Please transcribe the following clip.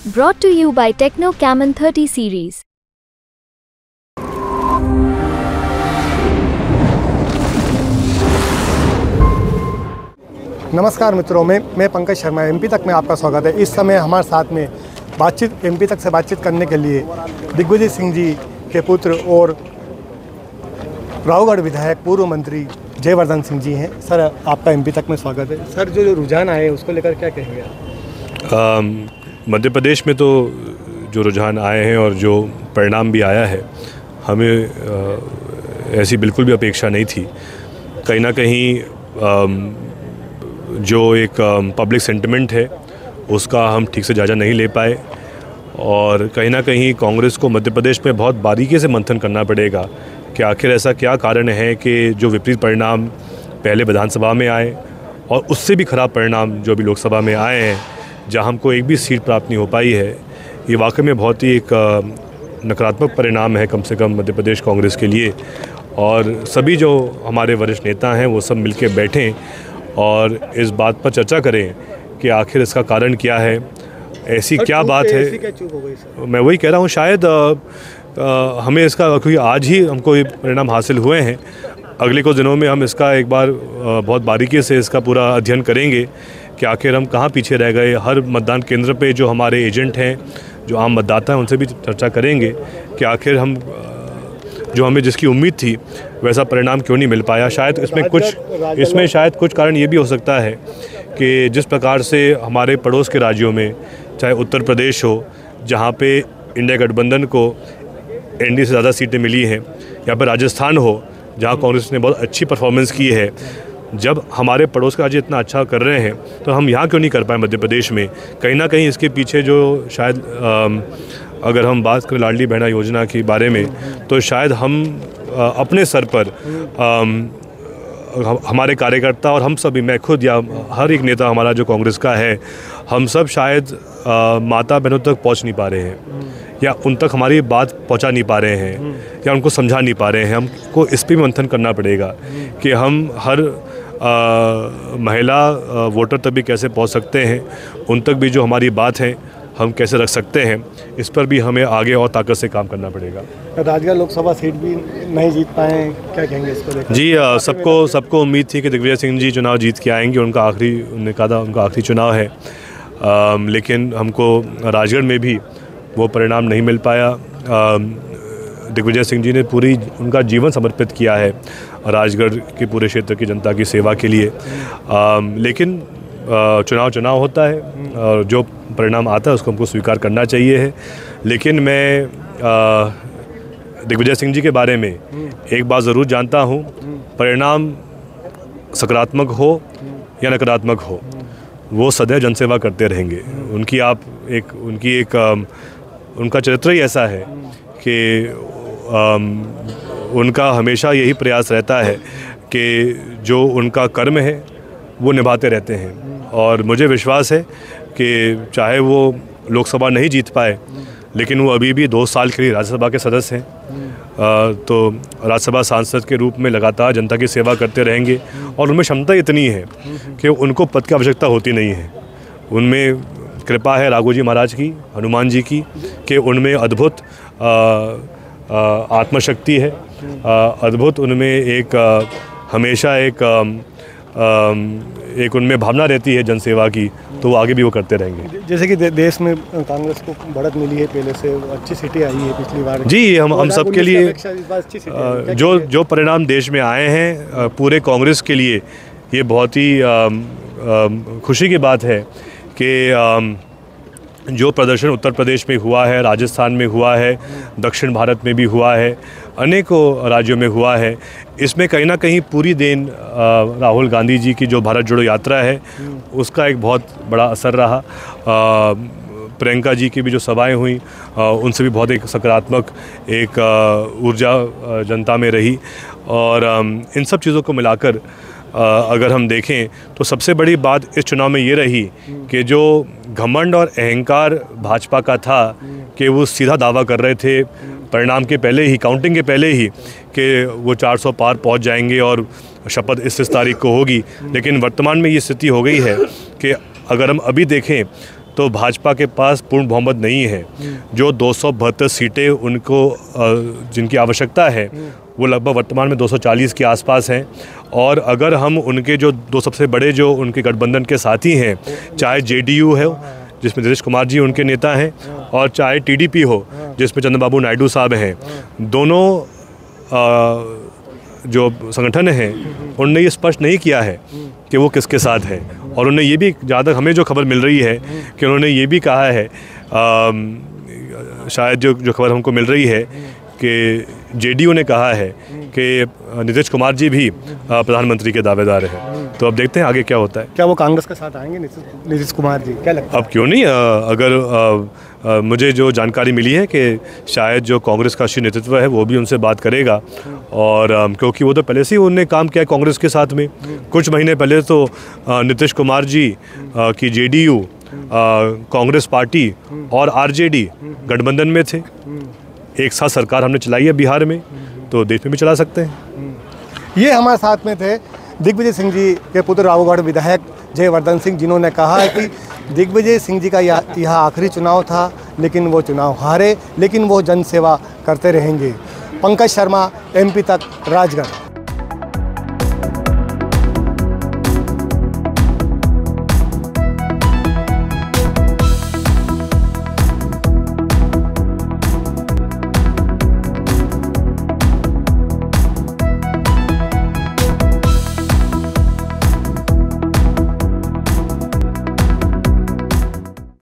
Brought to you by Techno Camon 30 series. नमस्कार मित्रों, मैं पंकज शर्मा। एमपी तक में आपका स्वागत है। इस समय हमारे साथ में एमपी तक से बातचीत करने के लिए दिग्विजय सिंह जी के पुत्र और रावगढ़ विधायक पूर्व मंत्री जयवर्धन सिंह जी हैं। सर, आपका एमपी तक में स्वागत है। सर, जो रुझान आए उसको लेकर क्या कहेंगे आप? मध्य प्रदेश में तो जो रुझान आए हैं और जो परिणाम भी आया है, हमें ऐसी बिल्कुल भी अपेक्षा नहीं थी। कहीं ना कहीं जो एक पब्लिक सेंटिमेंट है उसका हम ठीक से जायज़ा नहीं ले पाए और कहीं ना कहीं कांग्रेस को मध्य प्रदेश में बहुत बारीकी से मंथन करना पड़ेगा कि आखिर ऐसा क्या कारण है कि जो विपरीत परिणाम पहले विधानसभा में आए और उससे भी ख़राब परिणाम जो अभी लोकसभा में आए हैं, जहां हमको एक भी सीट प्राप्त नहीं हो पाई है, ये वाकई में बहुत ही एक नकारात्मक परिणाम है कम से कम मध्य प्रदेश कांग्रेस के लिए। और सभी जो हमारे वरिष्ठ नेता हैं वो सब मिलकर बैठें और इस बात पर चर्चा करें कि आखिर इसका कारण क्या है, ऐसी क्या बात है। मैं वही कह रहा हूँ, शायद हमें इसका, क्योंकि आज ही हमको ये परिणाम हासिल हुए हैं, अगले कुछ दिनों में हम इसका एक बार बहुत बारीकी से इसका पूरा अध्ययन करेंगे कि आखिर हम कहाँ पीछे रह गए। हर मतदान केंद्र पे जो हमारे एजेंट हैं, जो आम मतदाता हैं, उनसे भी चर्चा करेंगे कि आखिर हम जो हमें जिसकी उम्मीद थी वैसा परिणाम क्यों नहीं मिल पाया। शायद इसमें शायद कुछ कारण ये भी हो सकता है कि जिस प्रकार से हमारे पड़ोस के राज्यों में, चाहे उत्तर प्रदेश हो जहाँ पे इंडिया गठबंधन को एनडीए से ज़्यादा सीटें मिली हैं, या फिर राजस्थान हो जहाँ कांग्रेस ने बहुत अच्छी परफॉर्मेंस की है, जब हमारे पड़ोस के राज्य इतना अच्छा कर रहे हैं तो हम यहाँ क्यों नहीं कर पाए मध्य प्रदेश में। कहीं ना कहीं इसके पीछे जो शायद अगर हम बात करें लाडली बहना योजना के बारे में, तो शायद हम अपने सर पर हमारे कार्यकर्ता और हम सभी, मैं खुद या हर एक नेता हमारा जो कांग्रेस का है, हम सब शायद माता बहनों तक पहुंच नहीं पा रहे हैं या उन तक हमारी बात पहुंचा नहीं पा रहे हैं या उनको समझा नहीं पा रहे हैं। हमको इस पर भी मंथन करना पड़ेगा कि हम हर महिला वोटर तक भी कैसे पहुंच सकते हैं, उन तक भी जो हमारी बात है हम कैसे रख सकते हैं, इस पर भी हमें आगे और ताकत से काम करना पड़ेगा। राजगढ़ लोकसभा सीट भी नहीं जीत पाए, क्या कहेंगे इसको लेकर? जी, सबको उम्मीद थी कि दिग्विजय सिंह जी चुनाव जीत के आएंगे। उनका आखिरी चुनाव है, लेकिन हमको राजगढ़ में भी वो परिणाम नहीं मिल पाया। दिग्विजय सिंह जी ने उनका जीवन समर्पित किया है राजगढ़ के पूरे क्षेत्र की जनता की सेवा के लिए। लेकिन चुनाव होता है और जो परिणाम आता है उसको हमको स्वीकार करना चाहिए है। लेकिन मैं दिग्विजय सिंह जी के बारे में एक बात ज़रूर जानता हूँ, परिणाम सकारात्मक हो या नकारात्मक हो, वो सदैव जनसेवा करते रहेंगे। उनका चरित्र ही ऐसा है कि उनका हमेशा यही प्रयास रहता है कि जो उनका कर्म है वो निभाते रहते हैं। और मुझे विश्वास है कि चाहे वो लोकसभा नहीं जीत पाए, लेकिन वो अभी भी 2 साल के लिए राज्यसभा के सदस्य हैं, तो राज्यसभा सांसद के रूप में लगातार जनता की सेवा करते रहेंगे। और उनमें क्षमता इतनी है कि उनको पद की आवश्यकता होती नहीं है। उनमें कृपा है राघव जी महाराज की, हनुमान जी की, कि उनमें अद्भुत आत्मशक्ति है, अद्भुत उनमें हमेशा एक उनमें भावना रहती है जनसेवा की, तो वो आगे भी वो करते रहेंगे। जैसे कि देश में कांग्रेस को बढ़त मिली है, पहले से अच्छी सीटें आई है पिछली बार। जी, हम सब के लिए जो परिणाम देश में आए हैं, पूरे कांग्रेस के लिए ये बहुत ही खुशी की बात है कि जो प्रदर्शन उत्तर प्रदेश में हुआ है, राजस्थान में हुआ है, दक्षिण भारत में भी हुआ है, अनेकों राज्यों में हुआ है, इसमें कहीं ना कहीं पूरी देन राहुल गांधी जी की जो भारत जोड़ो यात्रा है उसका एक बहुत बड़ा असर रहा। प्रियंका जी की भी जो सभाएं हुई, उनसे भी बहुत एक सकारात्मक ऊर्जा जनता में रही। और इन सब चीज़ों को मिलाकर अगर हम देखें तो सबसे बड़ी बात इस चुनाव में ये रही कि जो घमंड और अहंकार भाजपा का था कि वो सीधा दावा कर रहे थे परिणाम के पहले ही, काउंटिंग के पहले ही, कि वो 400 पार पहुंच जाएंगे और शपथ इस तारीख को होगी। लेकिन वर्तमान में ये स्थिति हो गई है कि अगर हम अभी देखें तो भाजपा के पास पूर्ण बहुमत नहीं है। जो 272 सीटें उनको जिनकी आवश्यकता है वो लगभग वर्तमान में 240 के आसपास हैं। और अगर हम उनके जो दो सबसे बड़े जो उनके गठबंधन के साथी हैं, चाहे जेडीयू है जिसमें नीतीश कुमार जी उनके नेता हैं, और चाहे टीडीपी हो जिसमें चंद्रबाबू नायडू साहब हैं, दोनों जो संगठन हैं उन्होंने ये स्पष्ट नहीं किया है कि वो किसके साथ है। और उन्होंने ये भी, जहाँ तक हमें जो खबर मिल रही है, कि उन्होंने ये भी कहा है, शायद जो खबर हमको मिल रही है कि जेडीयू ने कहा है कि नीतीश कुमार जी भी प्रधानमंत्री के दावेदार हैं। तो अब देखते हैं आगे क्या होता है। क्या वो कांग्रेस के साथ आएंगे नीतीश कुमार जी, क्या लगता है? अब क्यों नहीं, अगर मुझे जो जानकारी मिली है कि शायद जो कांग्रेस का शीर्ष नेतृत्व है वो भी उनसे बात करेगा। और क्योंकि वो तो पहले से ही उन्होंने काम किया कांग्रेस के साथ में। कुछ महीने पहले तो नीतीश कुमार जी की जेडीयू, कांग्रेस पार्टी और आरजेडी गठबंधन में थे। एक साथ सरकार हमने चलाई है बिहार में, तो देश में भी चला सकते हैं। ये हमारे साथ में थे दिग्विजय सिंह जी के पुत्र राघौगढ़ विधायक जयवर्धन सिंह, जिन्होंने कहा है कि दिग्विजय सिंह जी का यह आखिरी चुनाव था, लेकिन वो चुनाव हारे, लेकिन वो जन सेवा करते रहेंगे। पंकज शर्मा, MP तक, राजगढ़।